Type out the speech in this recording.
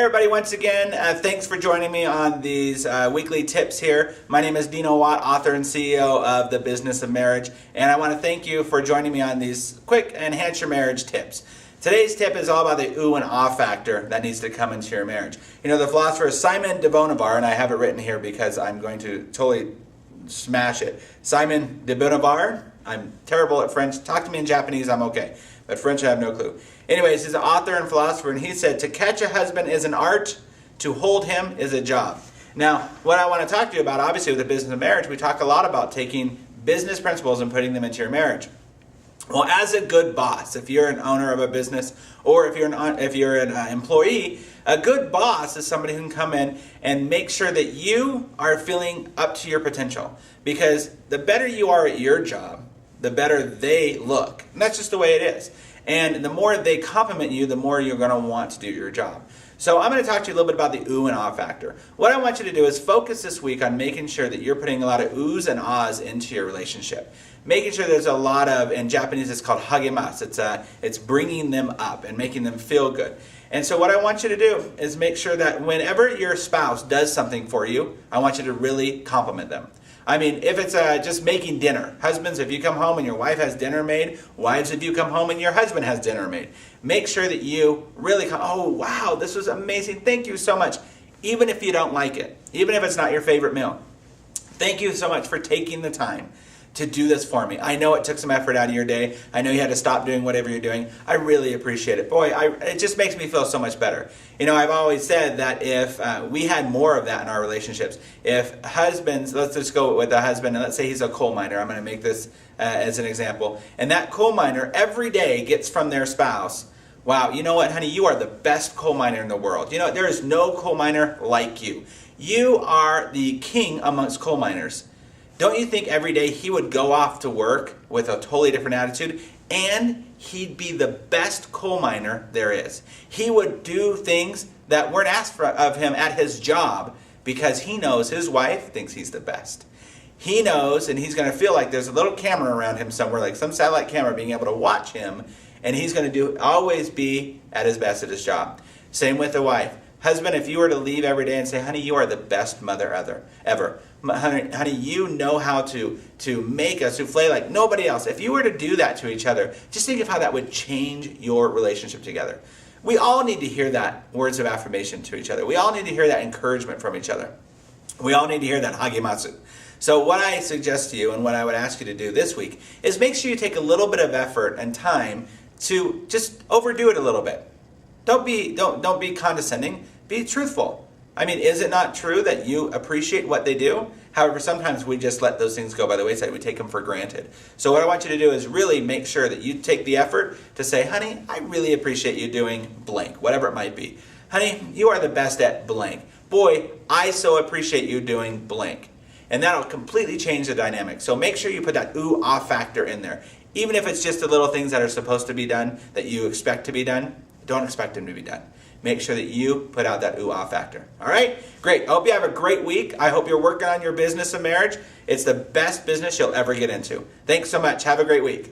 everybody, once again, thanks for joining me on these weekly tips here. My name is Dino Watt, author and CEO of The Business of Marriage, and I want to thank you for joining me on these quick enhance your marriage tips. Today's tip is all about the ooh and ah factor that needs to come into your marriage. You know, the philosopher Simon de Beauvoir, and I have it written here because I'm going to totally smash it. Simon de Beauvoir, I'm terrible at French. Talk to me in Japanese, I'm okay. But French, I have no clue. Anyways, he's an author and philosopher, and he said, to catch a husband is an art, to hold him is a job. Now, what I want to talk to you about, obviously, with the business of marriage, we talk a lot about taking business principles and putting them into your marriage. Well, as a good boss, if you're an owner of a business or if you're an employee, a good boss is somebody who can come in and make sure that you are feeling up to your potential. Because the better you are at your job, the better they look. And that's just the way it is. And the more they compliment you, the more you're going to want to do your job. So I'm going to talk to you a little bit about the ooh and ah factor. What I want you to do is focus this week on making sure that you're putting a lot of oohs and ahs into your relationship. Making sure there's a lot of, in Japanese it's called hagemasu. It's bringing them up and making them feel good. And so what I want you to do is make sure that whenever your spouse does something for you, I want you to really compliment them. I mean, if it's just making dinner. Husbands, if you come home and your wife has dinner made. Wives, if you come home and your husband has dinner made. Make sure that you really come, oh, wow, this was amazing. Thank you so much. Even if you don't like it. Even if it's not your favorite meal. Thank you so much for taking the time to do this for me. I know it took some effort out of your day. I know you had to stop doing whatever you're doing. I really appreciate it. Boy, it just makes me feel so much better. You know, I've always said that if we had more of that in our relationships, if husbands, let's just go with a husband, and let's say he's a coal miner. I'm going to make this as an example. And that coal miner every day gets from their spouse, wow, you know what, honey, you are the best coal miner in the world. You know, there is no coal miner like you. You are the king amongst coal miners. Don't you think every day he would go off to work with a totally different attitude, and he'd be the best coal miner there is? He would do things that weren't asked of him at his job because he knows his wife thinks he's the best. He knows, and he's going to feel like there's a little camera around him somewhere, like some satellite camera being able to watch him, and he's going to always be at his best at his job. Same with the wife. Husband, if you were to leave every day and say, honey, you are the best mother ever. Honey, you know how to make a souffle like nobody else. If you were to do that to each other, just think of how that would change your relationship together. We all need to hear that words of affirmation to each other. We all need to hear that encouragement from each other. We all need to hear that hagemasu. So what I suggest to you and what I would ask you to do this week is make sure you take a little bit of effort and time to just overdo it a little bit. Don't be condescending. Be truthful. I mean, is it not true that you appreciate what they do? However, sometimes we just let those things go by the wayside. We take them for granted. So what I want you to do is really make sure that you take the effort to say, honey, I really appreciate you doing blank, whatever it might be. Honey, you are the best at blank. Boy, I so appreciate you doing blank. And that'll completely change the dynamic. So make sure you put that ooh, ah factor in there. Even if it's just the little things that are supposed to be done, that you expect to be done, don't expect them to be done. Make sure that you put out that ooh, ah factor. All right? Great. I hope you have a great week. I hope you're working on your business of marriage. It's the best business you'll ever get into. Thanks so much. Have a great week.